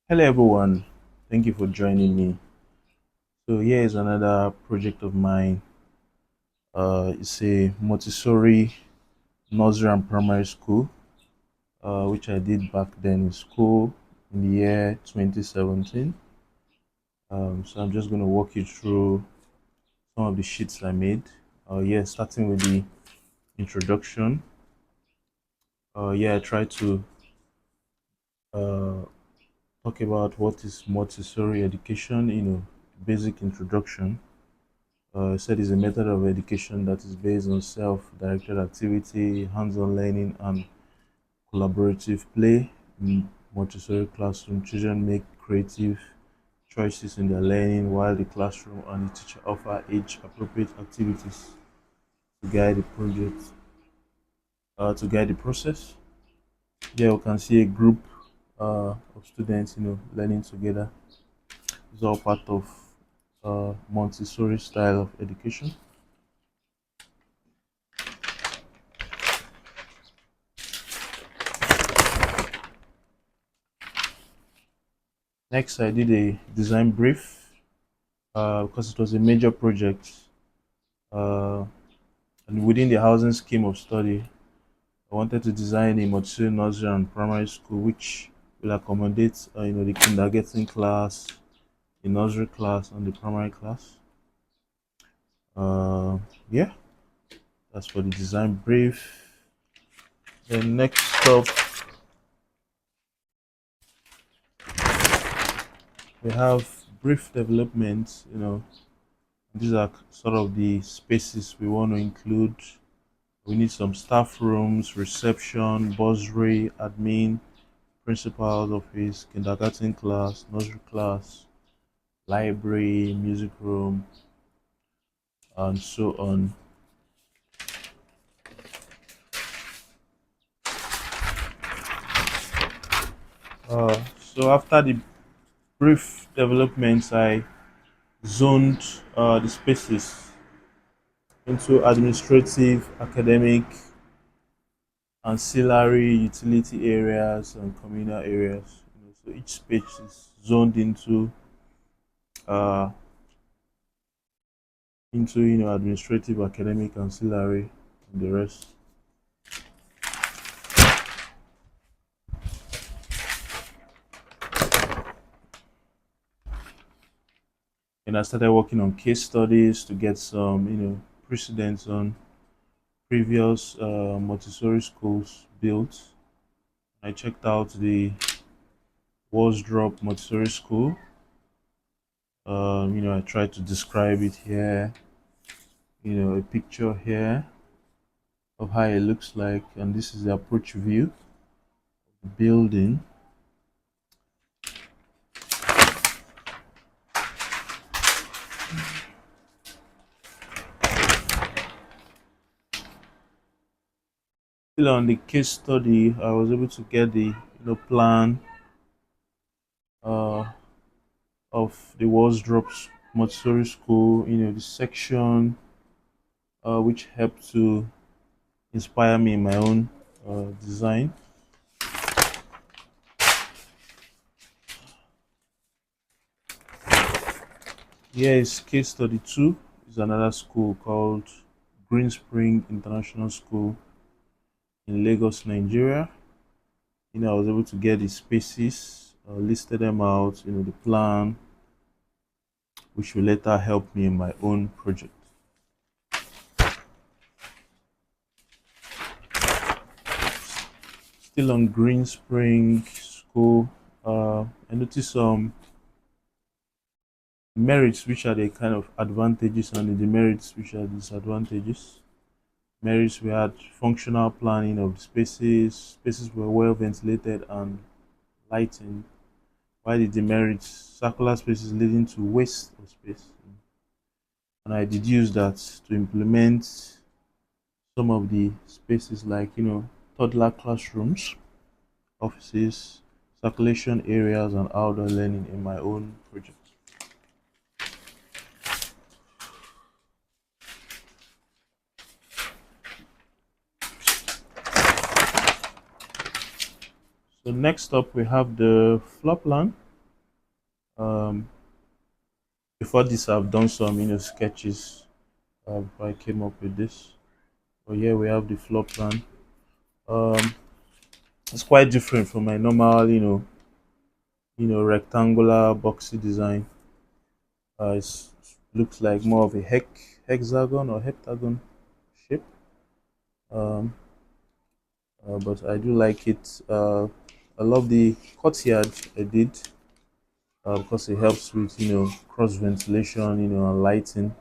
Hello everyone, thank you for joining me. So here is another project of mine. It's a Montessori nursery and primary school, which I did back then in school in the year 2017. So I'm just going to walk you through some of the sheets I made. Starting with the introduction. I tried to uh, talk about what is Montessori education. Basic introduction. Said is a method of education that is based on self-directed activity, hands-on learning, and collaborative play. In Montessori classroom, children make creative choices in their learning, while the classroom and the teacher offer age-appropriate activities to guide the project, to guide the process. Here we can see a group of students, learning together. It's all part of Montessori style of education. Next, I did a design brief because it was a major project, uh, and within the housing scheme of study, I wanted to design a Montessori nursery and primary school which will accommodate, the kindergarten class, the nursery class, and the primary class. Uh, yeah, that's for the design brief. Then next up, we have brief development. These are sort of the spaces we want to include. We need some staff rooms, reception, bursary, admin, principal's office, kindergarten class, nursery class, library, music room, and so on. So after the brief developments, I zoned the spaces into administrative, academic, ancillary, utility areas, and communal areas. So each space is zoned uh, into administrative, academic, ancillary, and the rest. And I started working on case studies to get some precedents on previous Montessori schools built. I checked out the Drop Montessori School. I tried to describe it here. A picture here of how it looks like, and this is the approach view of the building. Still on the case study, I was able to get the plan uh, of the Drop Montessori School. The section which helped to inspire me in my own design. Here is case study 2. Is another school called Green Spring International School in Lagos, Nigeria. I was able to get the spaces, listed them out, the plan, which will later help me in my own project. Still on Green Spring School, I noticed some merits which are the kind of advantages and the demerits which are disadvantages. Merits, we had functional planning of the spaces were well ventilated and lighting, while the demerits, circular spaces leading to waste of space. And I deduced that to implement some of the spaces like toddler classrooms, offices, circulation areas, and outdoor learning in my own project. So next up we have the floor plan. Um, Before this, I've done some sketches. Before I came up with this. But here we have the floor plan. Um, it's quite different from my normal, rectangular boxy design. It looks like more of a hexagon or heptagon shape. Um, but I do like it. I love the courtyard I did because it helps with cross ventilation, and lighting,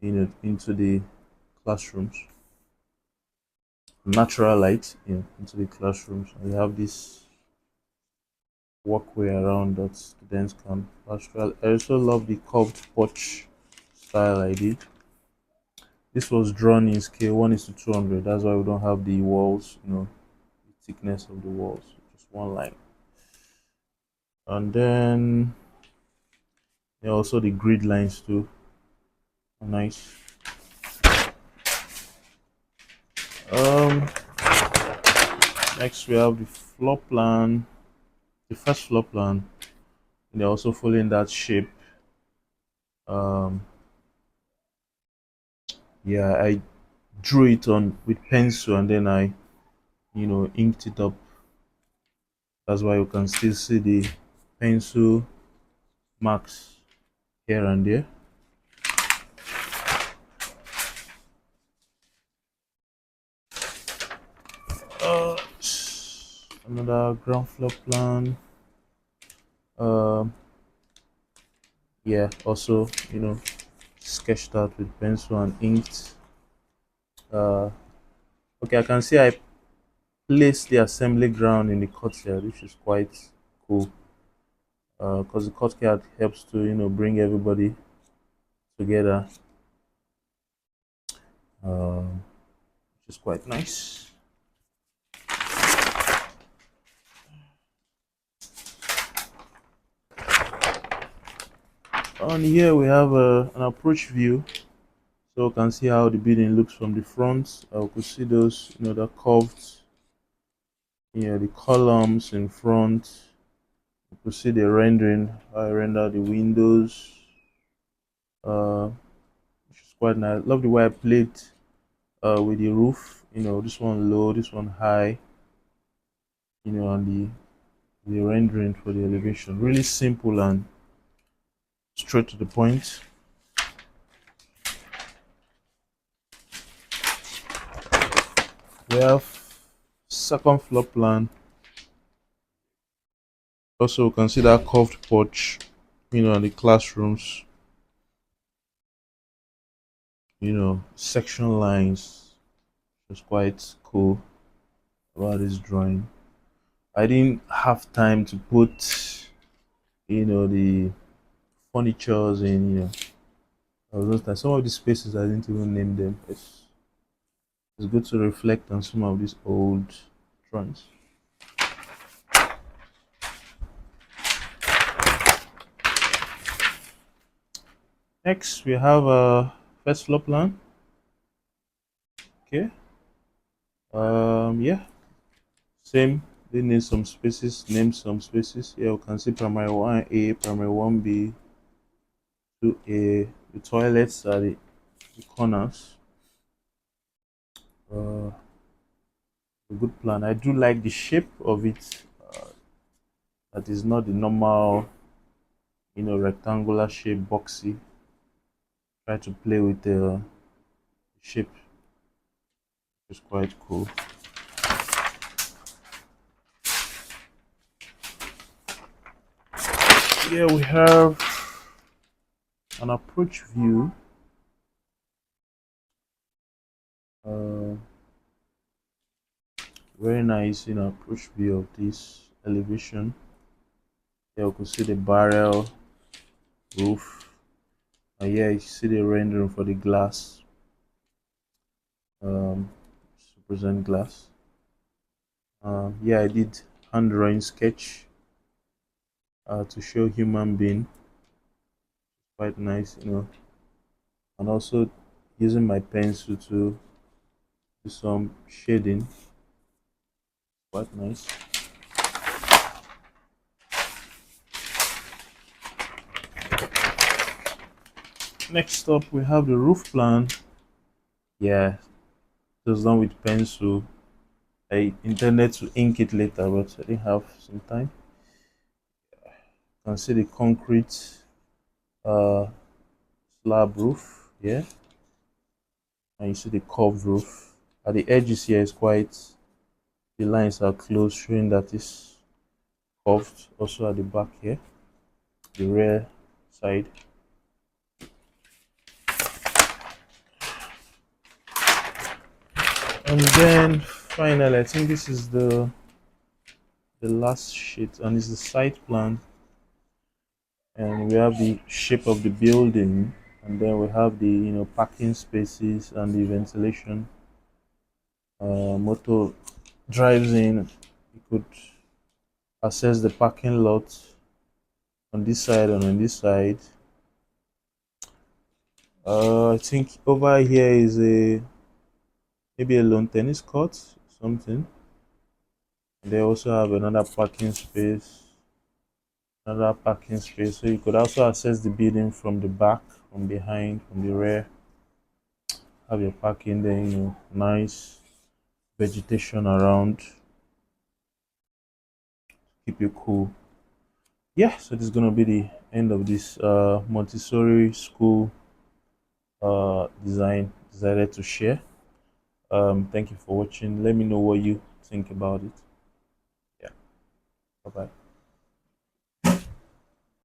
into the classrooms, natural light, into the classrooms. I have this walkway around that students can pass through. I also love the curved porch style I did. This was drawn in scale 1:200. That's why we don't have the walls, the thickness of the walls, just one line. And then there are also the grid lines too. Nice. Um, Next we have the floor plan, the first floor plan. And they're also following that shape. Um, yeah, I drew it on with pencil and then I, inked it up. That's why you can still see the pencil marks here and there. Uh, Another ground floor plan. Um, yeah, also sketched out with pencil and inked. Uh, okay, I can see I placed the assembly ground in the courtyard, which is quite cool. Because the courtyard helps to bring everybody together, which is quite nice. On here we have an approach view, so you can see how the building looks from the front. We could see those the curved, the columns in front. You could see the rendering, how I render the windows, uh, which is quite nice. Love the way I played with the roof. This one low, this one high. And the rendering for the elevation. Really simple and straight to the point. We have second floor plan. Also consider curved porch, and the classrooms, section lines. It's quite cool about this drawing. I didn't have time to put, the furnitures in, some of the spaces I didn't even name them. It's good to reflect on some of these old drawings. Next, we have a first floor plan. Okay. Yeah. Same. They need some spaces. Name some spaces. Here we can see primary 1A, primary 1B, 2A. The toilets are the corners. A good plan. I do like the shape of it. That is not the normal, rectangular shape, boxy. Try to play with the shape, which is quite cool. Here we have an approach view. Very nice, approach view of this elevation. Here you could see the barrel roof. And here you see the rendering for the glass. To present glass. Yeah, I did hand drawing sketch to show human being. Quite nice, and also using my pencil to do some shading. Quite nice. Next up, we have the roof plan. Yeah, it was done with pencil. I intended to ink it later, but I didn't have some time. You can see the concrete uh, slab roof here, and you see the curved roof. At the edges here is quite, the lines are close, showing that it's curved. Also at the back here, the rear side. And then finally, I think this is the last sheet, and it's the site plan. And we have the shape of the building, and then we have the parking spaces and the ventilation. Motor drives in, you could access the parking lot on this side and on this side. I think over here is a maybe a lawn tennis court, something. And they also have another parking space. So you could also access the building from the back, from behind, from the rear. Have your parking there, nice vegetation around, keep you cool. Yeah, so this is gonna be the end of this Montessori school design decided to share. Thank you for watching. Let me know what you think about it. Yeah, bye bye.